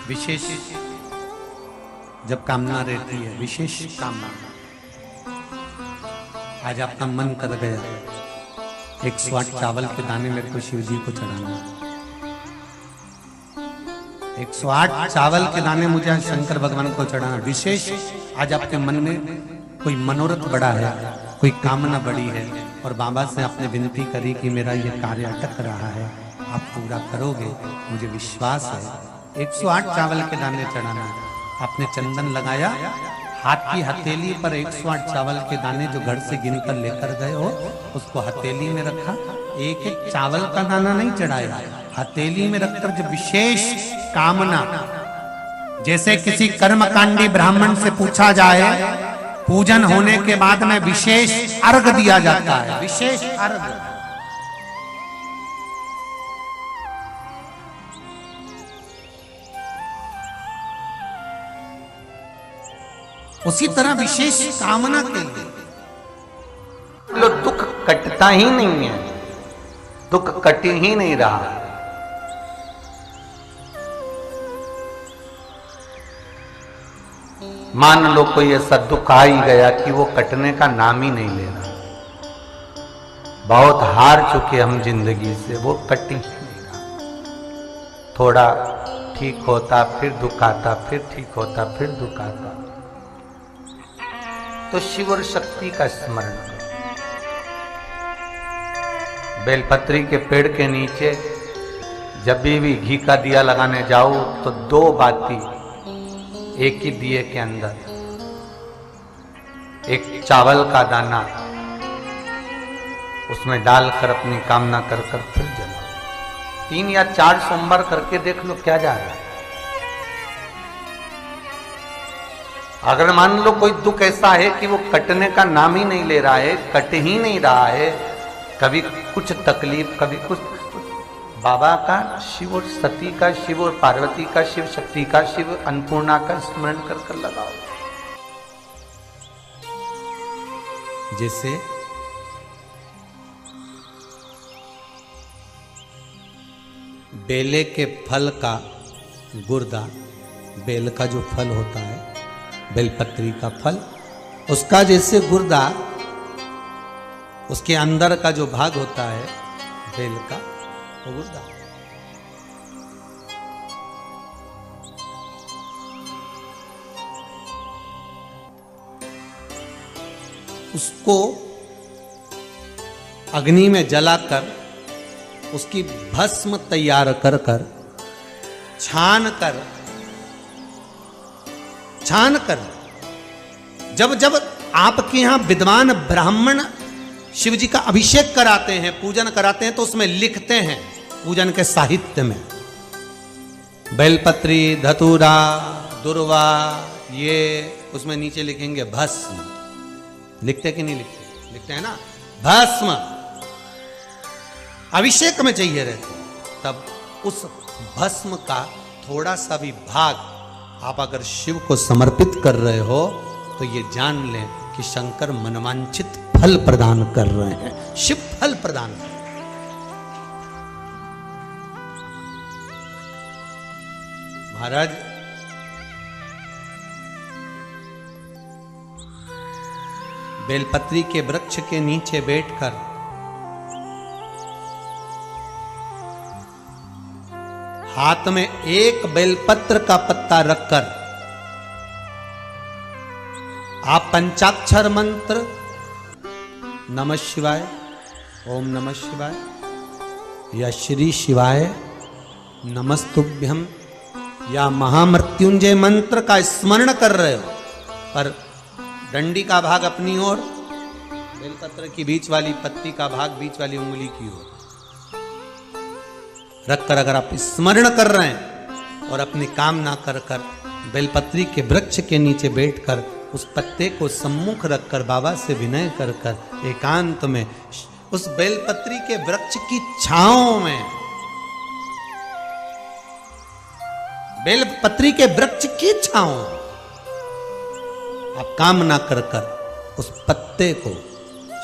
विशेष जब कामना रहती है, विशेष कामना, आज आपका मन कर गया 108 चावल के दाने मेरे को शिव जी को चढ़ाना, 108 चावल के दाने मुझे आज शंकर भगवान को चढ़ाना। विशेष आज आपके मन में कोई मनोरथ बड़ा है, कोई कामना बड़ी है और बाबा से आपने विनती करी कि मेरा ये कार्य अटक रहा है, आप पूरा करोगे, मुझे विश्वास है। 108 चावल के दाने चढ़ाना, आपने चंदन लगाया, हाथ की हथेली पर 108 चावल के दाने जो घर से गिनकर लेकर गए हो उसको हथेली में रखा। एक एक चावल का दाना नहीं चढ़ाया, हथेली में रखकर जो विशेष कामना, जैसे किसी कर्मकांडी ब्राह्मण से पूछा जाए पूजन होने के बाद में विशेष अर्घ दिया जाता है, विशेष अर्घ। उसी तरह विशेष कामना के लिए लो दुख कटता ही नहीं है, दुख कट ही नहीं रहा। मान लो कोई ऐसा दुख आ ही गया कि वो कटने का नाम ही नहीं ले रहा, बहुत हार चुके हम जिंदगी से, वो कट ही नहीं रहा। थोड़ा ठीक होता फिर दुख आता, फिर ठीक होता फिर दुख आता। तो शिव और शक्ति का स्मरण करो। बेलपत्री के पेड़ के नीचे जब भी घी का दिया लगाने जाओ तो 2 बाती एक ही दिए के अंदर, एक चावल का दाना उसमें डालकर अपनी कामना कर फिर जलाओ। 3 या 4 सोमवार करके देख लो क्या जा रहा है। अगर मान लो कोई दुख ऐसा है कि वो कटने का नाम ही नहीं ले रहा है, कट ही नहीं रहा है, कभी कुछ तकलीफ कभी कुछ, बाबा का, शिव और सती का, शिव और पार्वती का, शिव शक्ति का, शिव अन्नपूर्णा का स्मरण कर कर लगाओ। जैसे बेले के फल का गुर्दा, बेल का जो फल होता है, बेलपत्री का फल, उसका जैसे गुर्दा, उसके अंदर का जो भाग होता है बेल का, वो गुर्दा, उसको अग्नि में जलाकर उसकी भस्म तैयार कर कर छान कर जब जब आपके यहां विद्वान ब्राह्मण शिव जी का अभिषेक कराते हैं, पूजन कराते हैं, तो उसमें लिखते हैं पूजन के साहित्य में बेलपत्री, धतूरा, दुर्वा, ये उसमें नीचे लिखेंगे भस्म। लिखते कि नहीं लिखते? लिखते हैं ना, भस्म अभिषेक में चाहिए रहते। तब उस भस्म का थोड़ा सा भी भाग आप अगर शिव को समर्पित कर रहे हो तो ये जान लें कि शंकर मनवांछित फल प्रदान कर रहे हैं, शिव फल प्रदान कर रहे हैं। महाराज बेलपत्री के वृक्ष के नीचे बैठकर हाथ में एक बेलपत्र का पत्ता रखकर आप पंचाक्षर मंत्र नमः शिवाय, ओम नमः शिवाय या श्री शिवाय नमस्तुभ्यम या महामृत्युंजय मंत्र का स्मरण कर रहे हो, पर डंडी का भाग अपनी ओर, बेलपत्र की बीच वाली पत्ती का भाग बीच वाली उंगली की ओर रखकर अगर आप स्मरण कर रहे हैं और अपनी कामना कर कर बेलपत्री के वृक्ष के नीचे बैठकर उस पत्ते को सम्मुख रखकर बाबा से विनय कर कर एकांत में उस बेलपत्री के वृक्ष की छांव में, बेलपत्री के वृक्ष की छांव आप कामना कर कर उस पत्ते को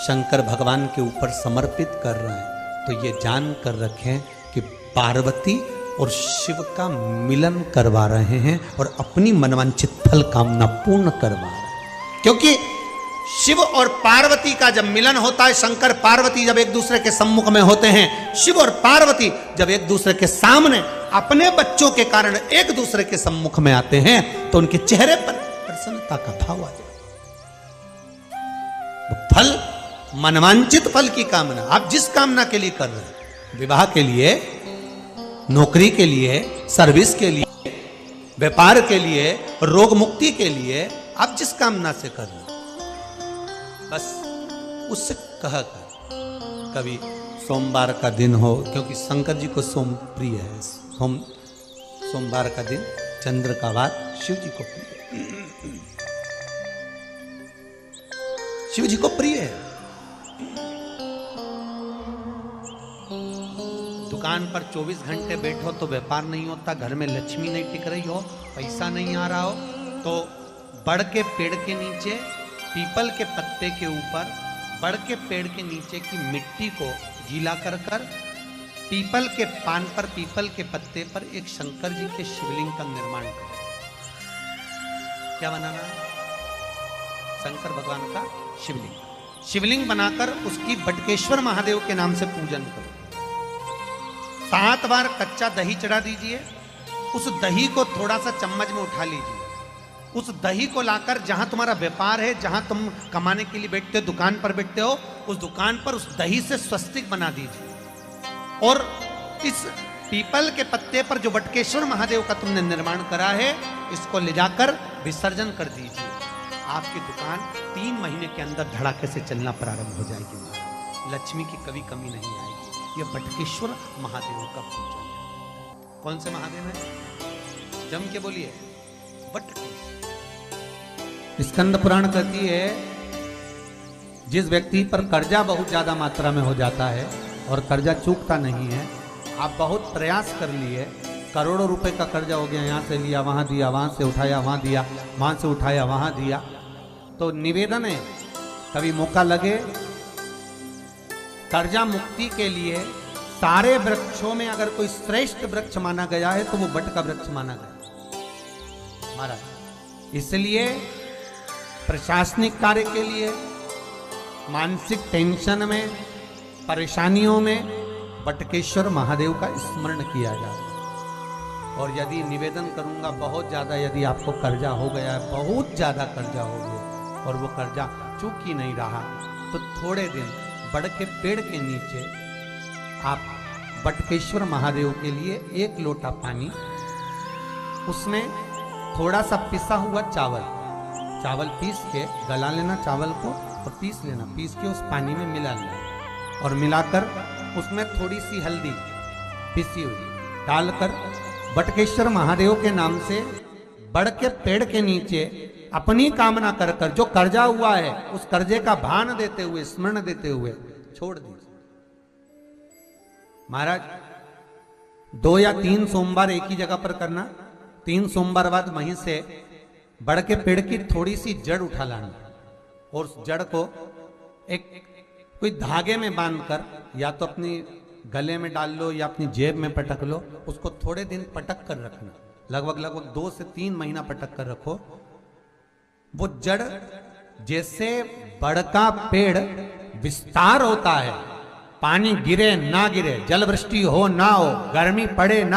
शंकर भगवान के ऊपर समर्पित कर रहे हैं, तो ये जान कर रखें कि पार्वती और शिव का मिलन करवा रहे हैं और अपनी मनवांछित फल कामना पूर्ण करवा रहे हैं। क्योंकि शिव और पार्वती का जब मिलन होता है, शंकर पार्वती जब एक दूसरे के सम्मुख में होते हैं, शिव और पार्वती जब एक दूसरे के सामने अपने बच्चों के कारण एक दूसरे के सम्मुख में आते हैं, तो उनके चेहरे पर प्रसन्नता का भाव आ जाता है। फल, मनवांचित फल की कामना, आप जिस कामना के लिए कर रहे हैं, विवाह के लिए, नौकरी के लिए, सर्विस के लिए, व्यापार के लिए, रोग मुक्ति के लिए, आप जिस कामना से कर रहे हैं, बस उससे कह कर, कभी सोमवार का दिन हो, क्योंकि शंकर जी को सोम प्रिय है, सोमवार का दिन, चंद्र का वार शिव जी को प्रिय है, शिव जी को प्रिय है। दुकान पर 24 घंटे बैठो तो व्यापार नहीं होता, घर में लक्ष्मी नहीं टिक रही हो, पैसा नहीं आ रहा हो, तो बड़ के पेड़ के नीचे, पीपल के पत्ते के ऊपर, बड़ के पेड़ के नीचे की मिट्टी को गीला कर कर, पीपल के पान पर, पीपल के पत्ते पर एक शंकर जी के शिवलिंग का निर्माण करो। क्या बनाना है? शंकर भगवान का शिवलिंग। शिवलिंग बनाकर उसकी बटकेश्वर महादेव के नाम से पूजन करो। 7 बार कच्चा दही चढ़ा दीजिए। उस दही को थोड़ा सा चम्मच में उठा लीजिए। उस दही को लाकर जहां तुम्हारा व्यापार है, जहां तुम कमाने के लिए बैठते हो, दुकान पर बैठते हो, उस दुकान पर उस दही से स्वस्तिक बना दीजिए। और इस पीपल के पत्ते पर जो बटकेश्वर महादेव का तुमने निर्माण करा है, इसको ले जाकर विसर्जन कर दीजिए। आपकी दुकान 3 महीने के अंदर धड़ाके से चलना प्रारंभ हो जाएगी। लक्ष्मी की कभी कमी नहीं आएगी। यह बटकेश्वर महादेव का पूजन है। कौन से महादेव है? जम के बोलिए, बटकेश्वर। स्कंद पुराण कहती है, जिस व्यक्ति पर कर्जा बहुत ज्यादा मात्रा में हो जाता है और कर्जा चूकता नहीं है, आप बहुत प्रयास कर लिए, करोड़ों रुपए का कर्जा हो गया, यहाँ से लिया वहाँ दिया, वहाँ से उठाया वहाँ दिया, वहाँ से उठाया वहाँ दिया, तो निवेदन है, कभी मौका लगे, कर्जा मुक्ति के लिए सारे वृक्षों में अगर कोई श्रेष्ठ वृक्ष माना गया है तो वो बट का वृक्ष माना गया महाराज। इसलिए प्रशासनिक कार्य के लिए, मानसिक टेंशन में, परेशानियों में बटकेश्वर महादेव का स्मरण किया जाए। और यदि निवेदन करूंगा बहुत ज्यादा, यदि आपको कर्जा हो गया, बहुत ज्यादा कर्जा हो गया और वो कर्जा चूक ही नहीं रहा, तो थोड़े दिन बड़ के पेड़ के नीचे आप बटकेश्वर महादेव के लिए 1 लोटा पानी, उसमें थोड़ा सा पिसा हुआ चावल पीस के गला लेना, चावल को और पीस लेना, पीस के उस पानी में मिला लेना और मिलाकर उसमें थोड़ी सी हल्दी पिसी हुई डालकर बटकेश्वर महादेव के नाम से बड़ के पेड़ के नीचे अपनी कामना कर कर जो कर्जा हुआ है उस कर्जे का भान देते हुए, स्मरण देते हुए छोड़ दीजिए। महाराज 2 या 3 सोमवार एक ही जगह पर करना, 3 सोमवार बाद वहीं से बड़ के पेड़ की थोड़ी सी जड़ उठा लाना और उस जड़ को एक कोई धागे में बांधकर या तो अपनी गले में डाल लो या अपनी जेब में पटक लो, उसको थोड़े दिन पटक कर रखना, लगभग 2 से 3 महीना पटक कर रखो। वो जड़ जैसे बड़ का पेड़ विस्तार होता है, पानी गिरे ना गिरे, जल वृष्टि हो ना हो, गर्मी पड़े ना